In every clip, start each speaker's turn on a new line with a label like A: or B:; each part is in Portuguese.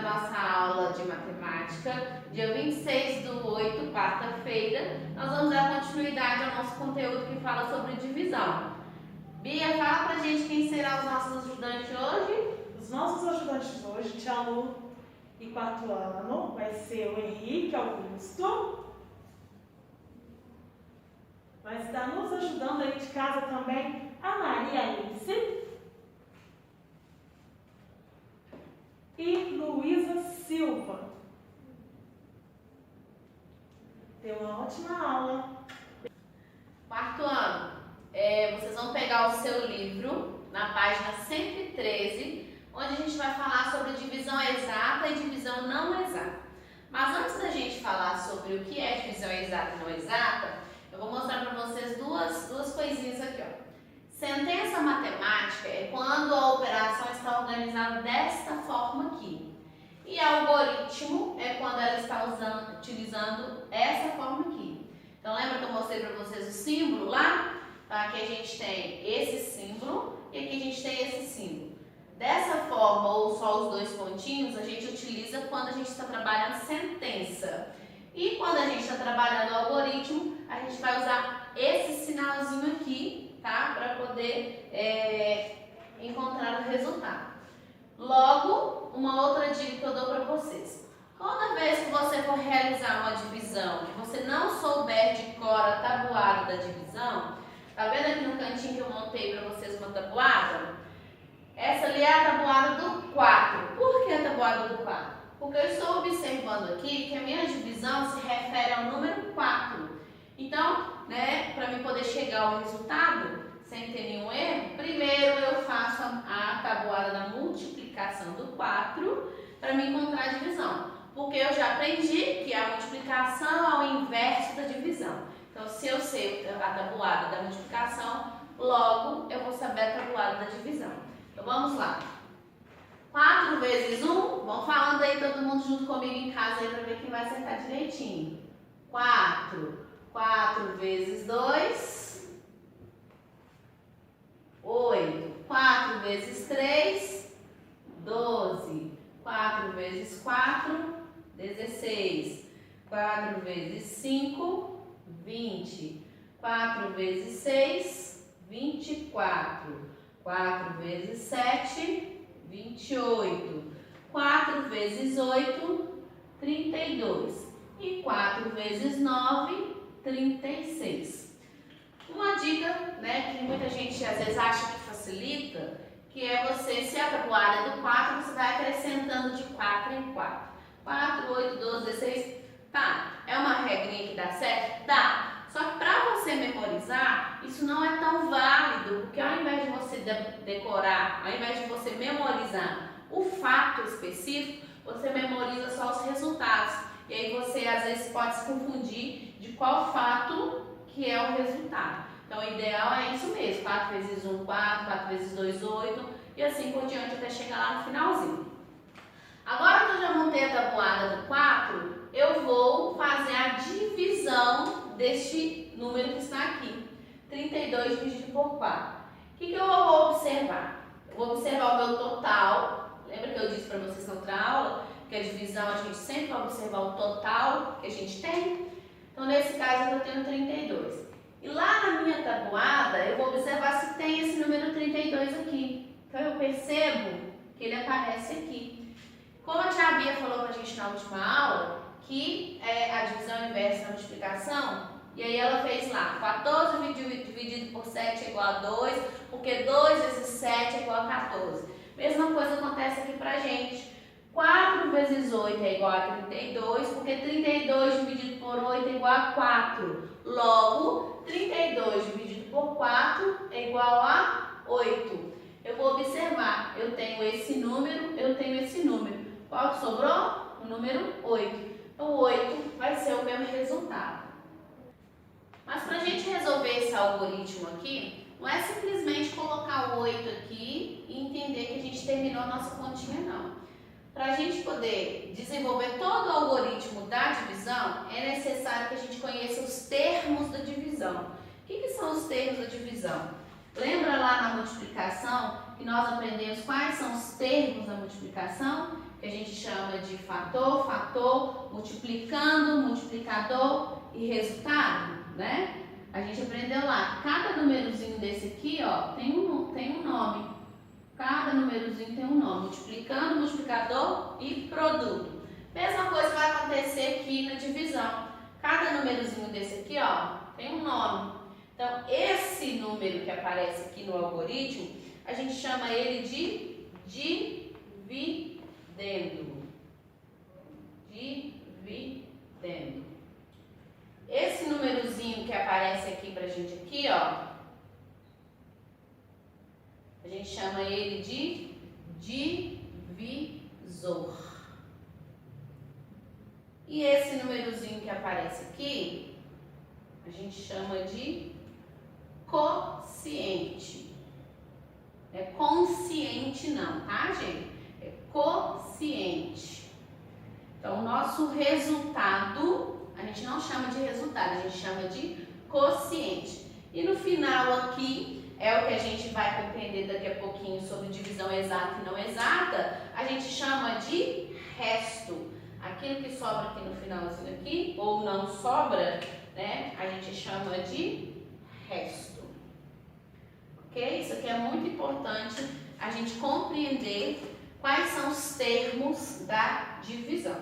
A: nossa aula de matemática, dia 26/8, quarta-feira. Nós vamos dar continuidade ao nosso conteúdo que fala sobre divisão. Bia, fala pra gente quem será os nossos ajudantes hoje.
B: Os nossos ajudantes hoje, tia Lu e quarto ano, vai ser o Henrique Augusto. Vai estar nos ajudando aí de casa também a Maria Alice e Luísa Silva. Tenha uma ótima aula.
A: Quarto ano, vocês vão pegar o seu livro na página 113, onde a gente vai falar sobre divisão exata e divisão não exata. Mas antes da gente falar sobre o que é divisão exata e não exata, eu vou mostrar para vocês duas coisinhas aqui, ó. Sentença matemática é quando a operação está organizada desta forma aqui. E algoritmo é quando ela está utilizando essa forma aqui. Então lembra que eu mostrei para vocês o símbolo lá? Então aqui a gente tem esse símbolo e aqui a gente tem esse símbolo. Dessa forma, ou só os dois pontinhos, a gente utiliza quando a gente está trabalhando sentença. E quando a gente está trabalhando algoritmo, a gente vai usar esse sinalzinho aqui, tá? Para poder encontrar o resultado. Logo, uma outra dica que eu dou para vocês. Toda vez que você for realizar uma divisão, que você não souber de cor a tabuada da divisão, tá vendo aqui no cantinho que eu montei para vocês uma tabuada? Essa ali é a tabuada do 4. Por que a tabuada do 4? Porque eu estou observando aqui que a minha divisão se refere ao número 4. Então, para mim poder chegar ao resultado, sem ter nenhum erro, primeiro eu faço a tabuada da multiplicação do 4 para me encontrar a divisão. Porque eu já aprendi que a multiplicação é o inverso da divisão. Então, se eu sei a tabuada da multiplicação, logo eu vou saber a tabuada da divisão. Então, vamos lá. 4 vezes 1, vão falando aí todo mundo junto comigo em casa aí para ver quem vai acertar direitinho. 4. 4 vezes 2, 8. 4 vezes 3, 12. 4 vezes 4, 16. 4 vezes 5, 20. 4 vezes 6, 24. 4 vezes 7, 28. 4 vezes 8, 32. E 4 vezes 9, 36. Uma dica, que muita gente às vezes acha que facilita, que é você, se a tabuada é do 4, você vai acrescentando de 4 em 4. 4, 8, 12, 16, tá? É uma regrinha que dá certo? Dá. Só que para você memorizar, isso não é tão válido, porque ao invés de você decorar, ao invés de você memorizar o fato específico, você memoriza só os resultados. E aí você às vezes pode se confundir de qual fato que é o resultado. Então o ideal é isso mesmo, 4 vezes 1, 4, 4 vezes 2, 8 e assim por diante até chegar lá no finalzinho. Agora que eu já montei a tabuada do 4, eu vou fazer a divisão deste número que está aqui. 32 dividido por 4. O que eu vou observar? Eu vou observar o meu total. Lembra que eu disse para vocês na outra aula que a divisão a gente sempre vai observar o total que a gente tem? Então nesse caso eu tenho 32. E lá na minha tabuada eu vou observar se tem esse número 32 aqui. Então eu percebo que ele aparece aqui. Como a tia Bia falou pra gente na última aula, que é a divisão inversa da multiplicação, e aí ela fez lá, 14 dividido por 7 é igual a 2, porque 2 vezes 7 é igual a 14. Mesma coisa acontece aqui pra gente. 4 vezes 8 é igual a 32, porque 32 dividido por 8 é igual a 4. Logo, 32 dividido por 4 é igual a 8. Eu vou observar, eu tenho esse número, eu tenho esse número. Qual que sobrou? O número 8. Então, 8 vai ser o meu resultado. Mas para a gente resolver esse algoritmo aqui, não é simplesmente colocar o 8 aqui e entender que a gente terminou a nossa continha, não. Para a gente poder desenvolver todo o algoritmo da divisão, é necessário que a gente conheça os termos da divisão. O que são os termos da divisão? Lembra lá na multiplicação que nós aprendemos quais são os termos termos da multiplicação, que a gente chama de fator, fator, multiplicando, multiplicador e resultado, né? A gente aprendeu lá, cada númerozinho desse aqui, ó, tem um nome. Cada númerozinho tem um nome, multiplicando, multiplicador e produto. Mesma coisa vai acontecer aqui na divisão. Cada númerozinho desse aqui, ó, tem um nome. Então, esse número que aparece aqui no algoritmo, a gente chama ele de dividendo. Dividendo. Esse númerozinho que aparece aqui pra gente aqui, ó, a gente chama ele de divisor. E esse númerozinho que aparece aqui, a gente chama de quociente. É consciente não, tá, gente? É quociente. Então, o nosso resultado, a gente não chama de resultado, a gente chama de quociente. E no final aqui, é o que a gente vai compreender daqui a pouquinho sobre divisão exata e não exata, a gente chama de resto. Aquilo que sobra aqui no finalzinho aqui, ou não sobra, né, a gente chama de resto. Ok? Isso aqui é muito importante a gente compreender quais são os termos da divisão.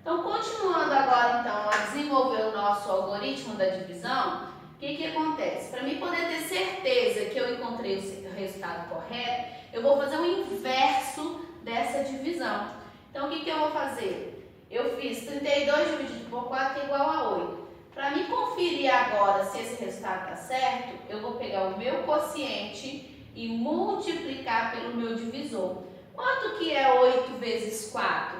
A: Então, continuando agora então a desenvolver o nosso algoritmo da divisão, o que acontece? Para mim poder ter certeza que eu encontrei o resultado correto, eu vou fazer o inverso dessa divisão. Então, o que eu vou fazer? Eu fiz 32 dividido por 4 que é igual a 8. Para me conferir agora se esse resultado está certo, eu vou pegar o meu quociente e multiplicar pelo meu divisor. Quanto que é 8 vezes 4?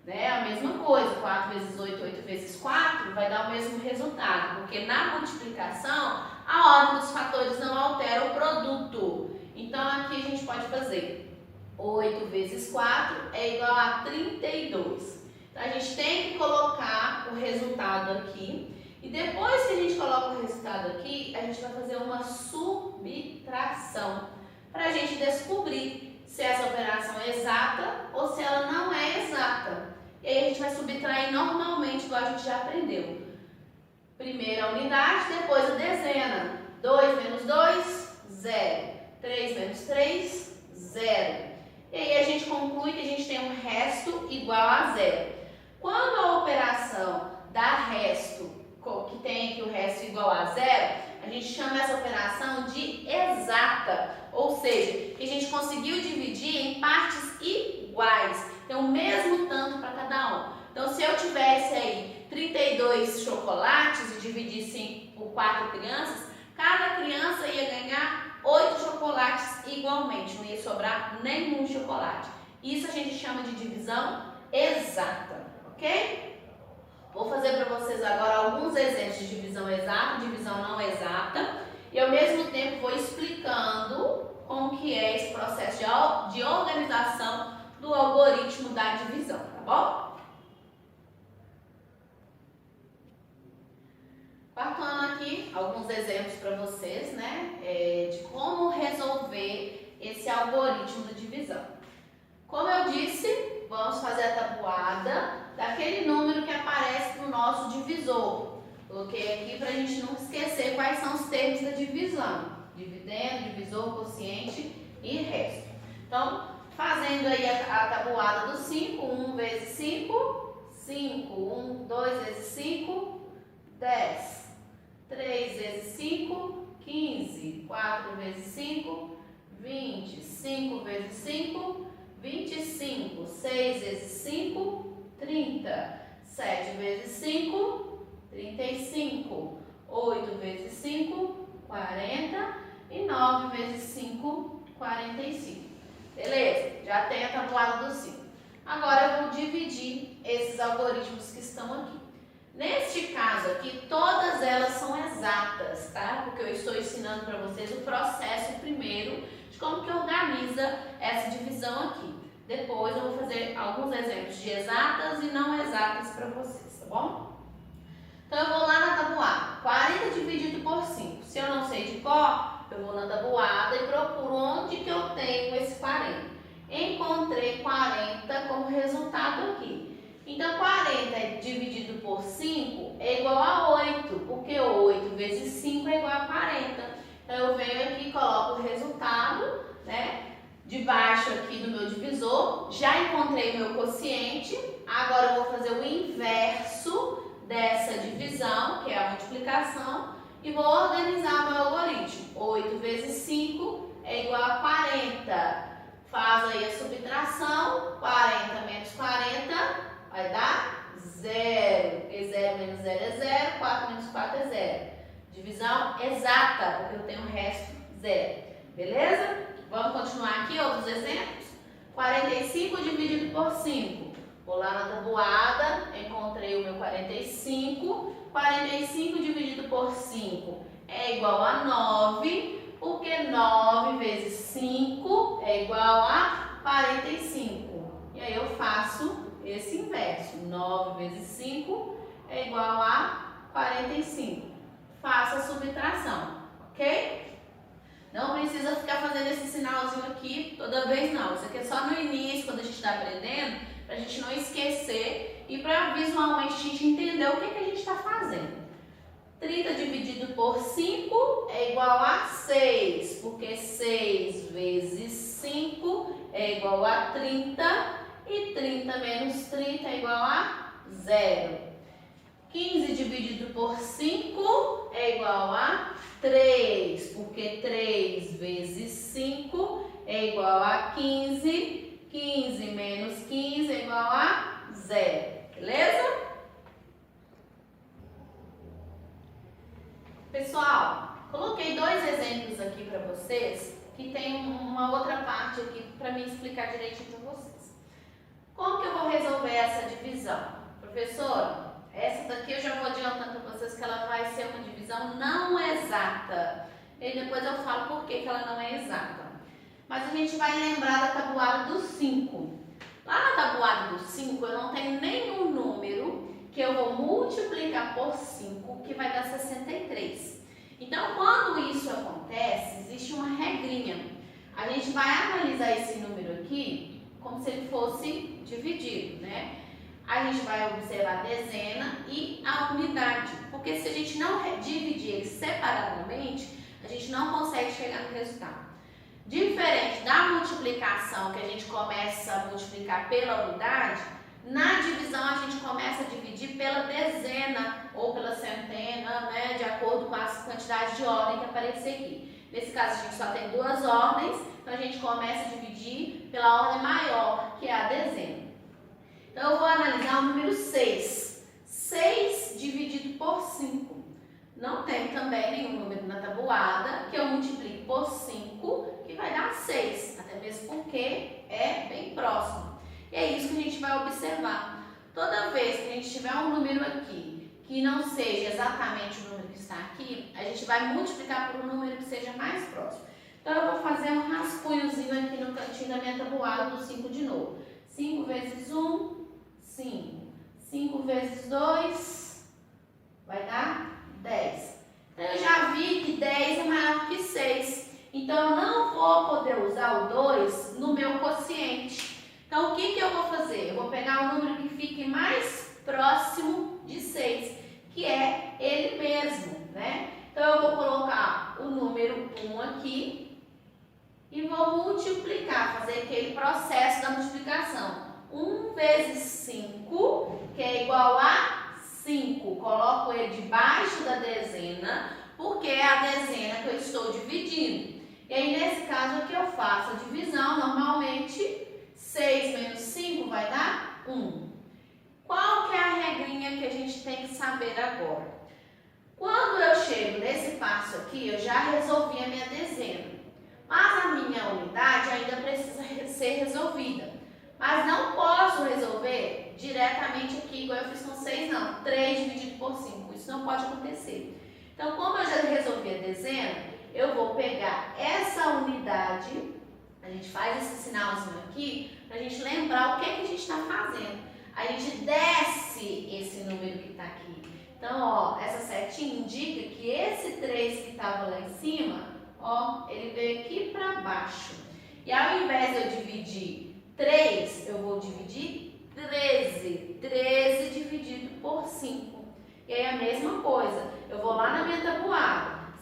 A: Né? A mesma coisa, 4 vezes 8, 8 vezes 4 vai dar o mesmo resultado, porque na multiplicação a ordem dos fatores não altera o produto. Então aqui a gente pode fazer 8 vezes 4 é igual a 32. Então a gente tem que colocar o resultado aqui e depois que a gente coloca o resultado aqui, a gente vai fazer uma subtração para a gente descobrir se essa operação é exata ou se ela não é exata. E aí a gente vai subtrair normalmente, igual a gente já aprendeu. Primeiro a unidade, depois a dezena. 2 menos 2, 0. 3 menos 3, 0. E aí a gente conclui que a gente tem um resto igual a 0. Quando a operação dá resto, que tem aqui o resto igual a 0, a gente chama essa operação de exata. Ou seja, que a gente conseguiu dividir em partes iguais. Tem o mesmo tanto para cada um. Então, se eu tivesse aí 32 chocolates e dividisse por 4 crianças, cada criança ia ganhar 8 chocolates igualmente. Não ia sobrar nenhum chocolate. Isso a gente chama de divisão exata, ok? Vou fazer para vocês agora alguns exemplos de divisão exata, divisão não exata. E ao mesmo tempo vou explicando como que é esse processo de organização do algoritmo da divisão, tá bom? Quarto ano aqui, alguns exemplos para vocês, né, de como resolver esse algoritmo de divisão. Como eu disse, vamos fazer a tabuada daquele número que aparece no nosso divisor. Coloquei aqui para a gente não esquecer quais são os termos da divisão. Dividendo, divisor, quociente e resto. Então, fazendo aí a tabuada do 5, 1 vezes 5, 5, 1, 2 vezes 5, 10, 3 vezes 5, 15, 4 vezes 5, 20, 5 vezes 5, 25, 6 vezes 5, 30, 7 vezes 5, 35, 8 vezes 5, 40 e 9 vezes 5, 45. Beleza? Já tem a tabuada do 5. Agora eu vou dividir esses algoritmos que estão aqui. Neste caso aqui, todas elas são exatas, tá? Porque eu estou ensinando para vocês o processo primeiro de como que organiza essa divisão aqui. Depois eu vou fazer alguns exemplos de exatas e não exatas para vocês, tá bom? Então eu vou lá na tabuada. 40 dividido por 5. Se eu não sei de cor, eu vou na tabuada e procuro onde que eu tenho esse 40. Encontrei resultado aqui. Então, 40 dividido por 5 é igual a 8, porque 8 vezes 5 é igual a 40. Então, eu venho aqui e coloco o resultado, né? Debaixo aqui do meu divisor, já encontrei o meu quociente, agora eu vou fazer o inverso dessa divisão, que é a multiplicação, e vou organizar o meu algoritmo. 8 vezes 5 é igual a 40. Faz aí a subtração, 40 menos 40 vai dar 0. Porque 0 menos 0 é 0, 4 menos 4 é 0. Divisão exata, porque eu tenho o resto 0. Beleza? Vamos continuar aqui, outros exemplos? 45 dividido por 5. Vou lá na tabuada, encontrei o meu 45. 45 dividido por 5 é igual a 9, porque 9 vezes 5 é igual a 45. E aí eu faço esse inverso. 9 vezes 5 é igual a 45. Faço a subtração, ok? Não precisa ficar fazendo esse sinalzinho aqui toda vez, não. Isso aqui é só no início, quando a gente está aprendendo, para a gente não esquecer e para visualmente a gente entender o que a gente está fazendo. 30 dividido por 5 é igual a 6, porque 6 vezes 5 é igual a 30 e 30 menos 30 é igual a 0. 15 dividido por 5 é igual a 3, porque 3 vezes 5 é igual a 15. 15 menos 15 é igual a 0. Beleza? Pessoal, coloquei dois exemplos aqui para vocês, que tem uma outra parte aqui para me explicar direitinho para vocês. Como que eu vou resolver essa divisão? Professora, essa daqui eu já vou adiantando para vocês que ela vai ser uma divisão não exata. E depois eu falo por que ela não é exata. Mas a gente vai lembrar da tabuada do 5. Lá na tabuada do 5 eu não tenho nenhum número que eu vou multiplicar por 5, que vai dar 63. Então, quando isso acontece, existe uma regrinha. A gente vai analisar esse número aqui como se ele fosse dividido, né? A gente vai observar a dezena e a unidade, porque se a gente não dividir eles separadamente, a gente não consegue chegar no resultado. Diferente da multiplicação, que a gente começa a multiplicar pela unidade, na divisão a gente começa a dividir pela dezena ou pela centena, né, de acordo com as quantidades de ordem que aparecer aqui. Nesse caso a gente só tem duas ordens, então a gente começa a dividir pela ordem maior, que é a dezena. Então eu vou analisar o número 6. 6 dividido por 5. Não tem também nenhum número na tabuada que eu multiplique por 5, que vai dar 6, até mesmo porque é bem próximo. E é isso que a gente vai observar. Toda vez que a gente tiver um número aqui que não seja exatamente o número que está aqui, a gente vai multiplicar por um número que seja mais próximo. Então eu vou fazer um rascunhozinho aqui no cantinho da minha tabuada do 5 de novo. 5 vezes 1, 5. 5 vezes 2 vai dar 10. Então eu já vi que 10 é maior que 6. Então eu não vou poder usar o 2 no meu quociente. Então o que eu vou fazer? Eu vou pegar o número que fique mais próximo de 6, que é ele mesmo, né? Então eu vou colocar o número 1 aqui e vou multiplicar, fazer aquele processo da multiplicação. 1 vezes 5, que é igual a 5. Coloco ele debaixo da dezena, porque é a dezena que eu estou dividindo. E aí, nesse caso aqui, eu faço a divisão. Normalmente, 6 menos 5 vai dar 1. Qual que é a regrinha que a gente tem que saber agora? Quando eu chego nesse passo aqui, eu já resolvi a minha dezena. Mas a minha unidade ainda precisa ser resolvida. Mas não posso resolver diretamente aqui, igual eu fiz com 6, não. 3 dividido por 5. Isso não pode acontecer. Então, como eu já resolvi a dezena, eu vou pegar essa unidade, a gente faz esse sinalzinho aqui, para a gente lembrar o que a gente está fazendo. A gente desce esse número que está aqui. Então, ó, essa setinha indica que esse 3 que estava lá em cima, ó, ele veio aqui para baixo. E ao invés de eu dividir 3, eu vou dividir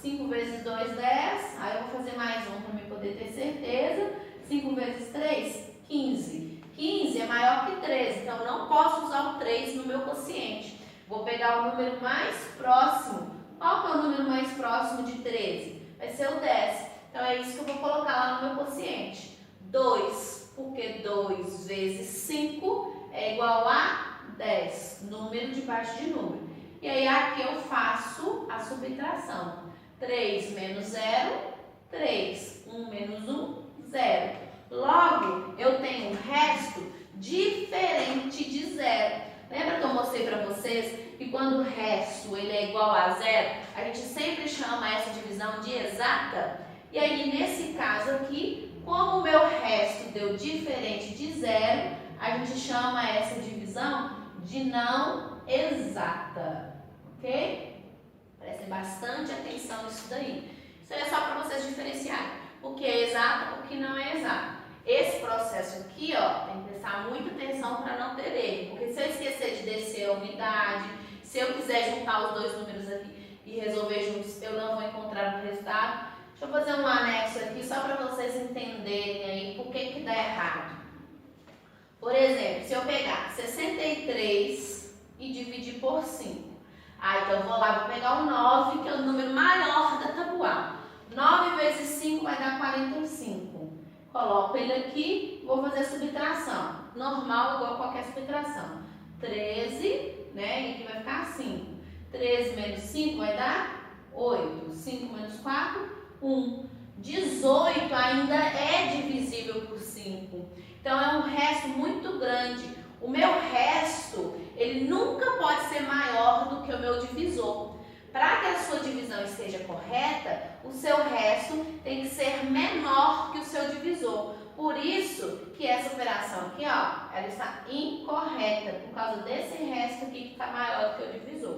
A: 5 vezes 2, 10. Aí eu vou fazer mais um para me poder ter certeza. 5 vezes 3, 15. 15 é maior que 13, então eu não posso usar o 3 no meu quociente. Vou pegar o número mais próximo. Qual que é o número mais próximo de 13? Vai ser o 10. Então é isso que eu vou colocar lá no meu quociente. 2, porque 2 vezes 5 é igual a 10. Número de parte de número. E aí aqui eu faço a subtração. 3 menos 0, 3. 1 menos 1, 0. Logo, eu tenho um resto diferente de 0. Lembra que eu mostrei para vocês que quando o resto ele é igual a 0, a gente sempre chama essa divisão de exata? E aí, nesse caso aqui, como o meu resto deu diferente de 0, a gente chama essa divisão de não exata. Ok? Prestem bastante atenção nisso daí. Isso aí é só para vocês diferenciarem o que é exato e o que não é exato. Esse processo aqui, ó, tem que prestar muita atenção para não ter erro. Porque se eu esquecer de descer a unidade, se eu quiser juntar os dois números aqui e resolver juntos, eu não vou encontrar o resultado. Deixa eu fazer um anexo aqui só para vocês entenderem aí por que dá errado. Por exemplo, se eu pegar 63 e dividir por 5. Então eu vou lá, vou pegar o 9, que é o número maior da tabuada. 9 vezes 5 vai dar 45. Coloco ele aqui, vou fazer a subtração. Normal, igual a qualquer subtração. 13, né? E aqui vai ficar 5. 13 menos 5 vai dar 8. 5 menos 4, 1. 18 ainda é divisível por 5. Então, é um resto muito grande. O meu resto, ele nunca pode ser maior do que o meu divisor. Para que a sua divisão esteja correta, o seu resto tem que ser menor que o seu divisor. Por isso que essa operação aqui, ó, ela está incorreta, por causa desse resto aqui que está maior do que o divisor.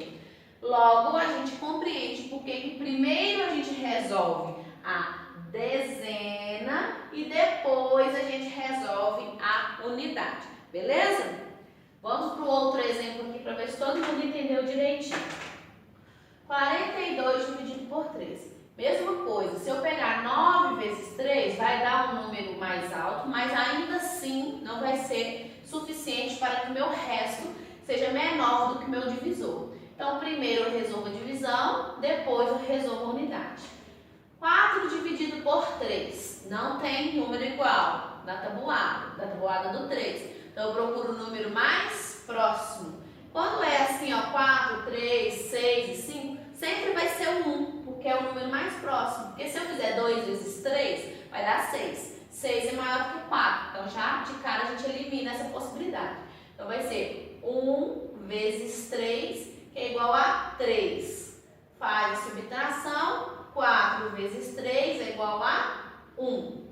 A: Logo, a gente compreende porque que primeiro a gente resolve a dezena e depois a gente resolve a unidade. Beleza? Vamos para o outro exemplo aqui para ver se todo mundo entendeu direitinho. 42 dividido por 3. Mesma coisa, se eu pegar 9 vezes 3, vai dar um número mais alto, mas ainda assim não vai ser suficiente para que o meu resto seja menor do que o meu divisor. Então, primeiro eu resolvo a divisão, depois eu resolvo a unidade. 4 dividido por 3. Não tem número igual na tabuada do 3. Então, eu procuro o número mais próximo. Quando é assim, ó, 4, 3, 6 e 5, sempre vai ser o 1, porque é o número mais próximo. Porque se eu fizer 2 vezes 3, vai dar 6. 6 é maior que 4, então já de cara a gente elimina essa possibilidade. Então vai ser 1 vezes 3, que é igual a 3. Faz a subtração, 4 vezes 3 é igual a 1. O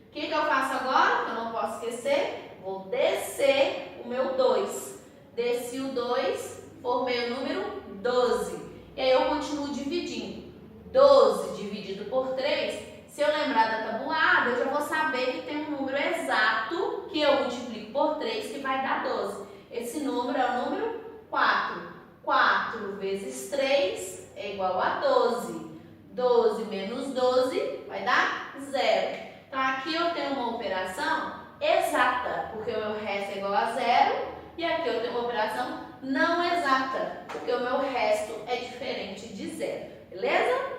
A: que eu faço agora? Eu não posso esquecer, vou descer o meu 2. Desci o 2, formei o número 12. E aí eu continuo dividindo. 12 dividido por 3, se eu lembrar da tabuada, eu já vou saber que tem um número exato que eu multiplico por 3, que vai dar 12. Esse número é o número 4. 4 vezes 3 é igual a 12. 12 menos 12 vai dar 0. Então aqui eu tenho uma operação exata, porque o meu resto é igual a 0. E aqui eu tenho uma operação não exata, porque o meu resto é diferente de 0. Beleza?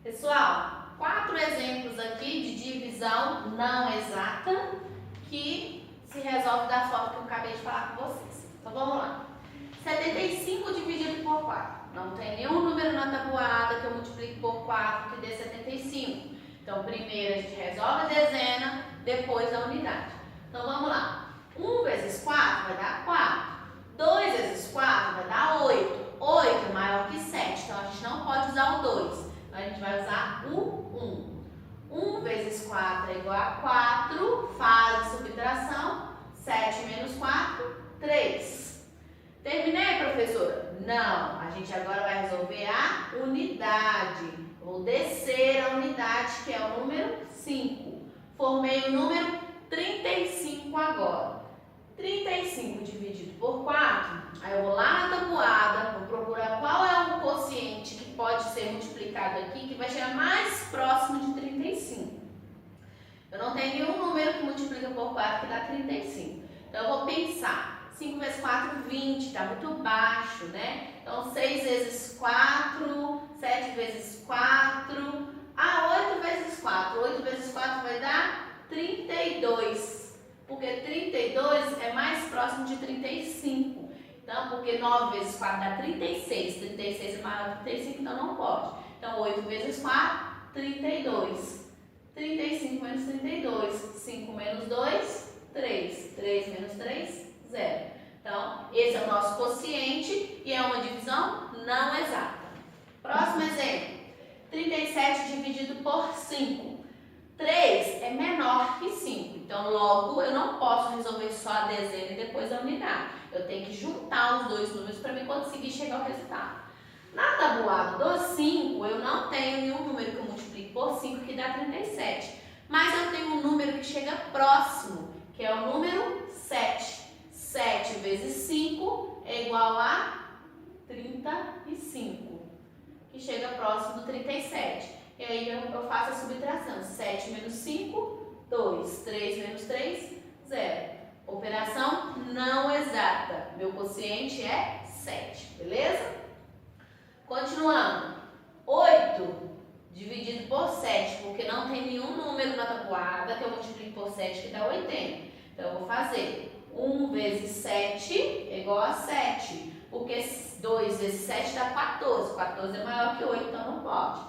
A: Pessoal, 4 exemplos aqui de divisão não exata que se resolve da forma que eu acabei de falar com vocês. Então vamos lá. 75 dividido por 4. Não tem nenhum número na tabuada que eu multiplique por 4 que dê 75. Então primeiro a gente resolve a dezena, depois a unidade. Então vamos lá. 1 vezes 4 vai dar 4. 2 vezes 4 vai dar 8. 8 é maior que 7, então a gente não pode usar o 2. Então a gente vai usar o 1. 1 vezes 4 é igual a 4. Faz a subtração. 7 menos 4, 3. Terminei, professora? Não. A gente agora vai resolver a unidade. Vou descer a unidade, que é o número 5. Formei o número 35 agora. 35 dividido por 4, aí eu vou lá na tabuada, vou procurar qual é o quociente que pode ser multiplicado aqui, que vai chegar mais próximo de 35. Eu não tenho nenhum número que multiplica por 4 que dá 35. Então, eu vou pensar, 5 vezes 4, 20, está muito baixo, né? Então, 6 vezes 4, 7 vezes 4, 8 vezes 4. 8 vezes 4 vai dar 32, porque 32 é mais próximo de 35. Então, porque 9 vezes 4 dá 36, 36 é maior que 35, então não pode. Então, 8 vezes 4, 32. 35 menos 32, 5 menos 2, 3. 3 menos 3, 0. Então, esse é o nosso quociente e é uma divisão não exata. Próximo exemplo. 37 dividido por 5. 3 é menor que 5. Então, logo, eu não posso resolver só a dezena e depois a unidade. Eu tenho que juntar os dois números para mim conseguir chegar ao resultado. Na tabuada do 5, eu não tenho nenhum número que eu multiplique por 5 que dá 37. Mas eu tenho um número que chega próximo, que é o número 7. 7 vezes 5 é igual a 35, que chega próximo do 37. E aí eu faço a subtração. 7 menos 5, 2. 3 menos 3, 0. Operação não exata. Meu quociente é 7, beleza? Continuando, 8 dividido por 7, porque não tem nenhum número na tabuada que eu multiplique por 7 que dá 80. Então, eu vou fazer 1 vezes 7 é igual a 7, porque 2 vezes 7 dá 14. 14 é maior que 8, então não pode.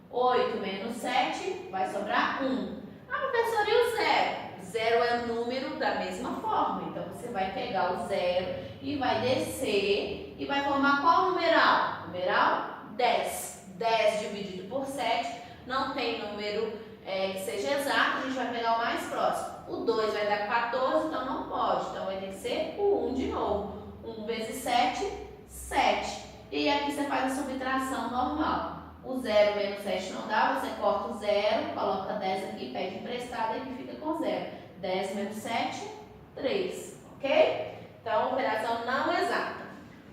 A: 8 menos 7 vai sobrar 1. Ah, professora, e o 0? 0 é número da mesma forma, então você vai pegar o 0 e vai descer e vai formar qual numeral? Numeral 10. 10 dividido por 7, não tem número que seja exato, a gente vai pegar o mais próximo. O 2 vai dar 14, então não pode, então vai ter que ser o 1 de novo. 1 vezes 7, 7. E aqui você faz a subtração normal. O 0 menos 7 não dá, você corta o 0, coloca 10 aqui, pede emprestado e fica com 0. 10 menos 7, 3, ok? Então, operação não exata.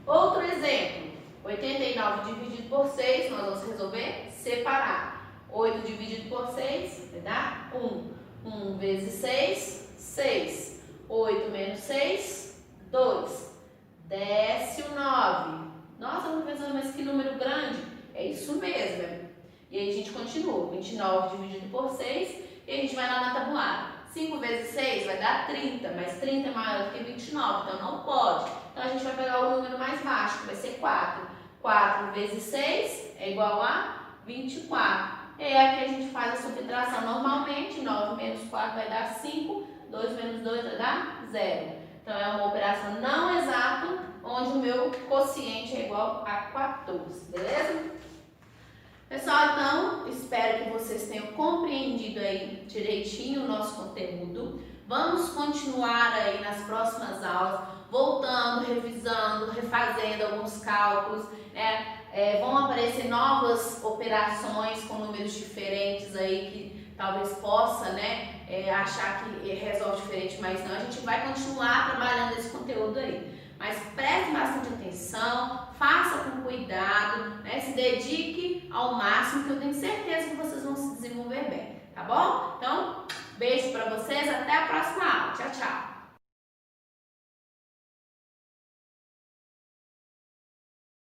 A: Outro exemplo, 89 dividido por 6, nós vamos resolver separado. 8 dividido por 6 vai dar 1. 1 vezes 6, 6. 8 menos 6, 2. Desce o 9. Nossa, professora, mas que número grande. É isso mesmo. E aí a gente continua. 29 dividido por 6 e a gente vai lá na tabuada. 5 vezes 6 vai dar 30, mas 30 é maior do que 29, então não pode. Então a gente vai pegar o número mais baixo, que vai ser 4. 4 vezes 6 é igual a 24. E aí aqui a gente faz a subtração normalmente. 9 menos 4 vai dar 5. 2 menos 2 vai dar 0. Então é uma operação não exata, onde o meu quociente é igual a 14, beleza? Pessoal, então, espero que vocês tenham compreendido aí direitinho o nosso conteúdo. Vamos continuar aí nas próximas aulas, voltando, revisando, refazendo alguns cálculos, né? Vão aparecer novas operações com números diferentes aí que talvez possa, né, achar que resolve diferente, mas não. A gente vai continuar trabalhando esse conteúdo aí. Mas preste bastante atenção, faça com cuidado, né? Se dedique ao máximo, que eu tenho certeza que vocês vão se desenvolver bem, tá bom? Então, beijo pra vocês, até a próxima aula. Tchau, tchau!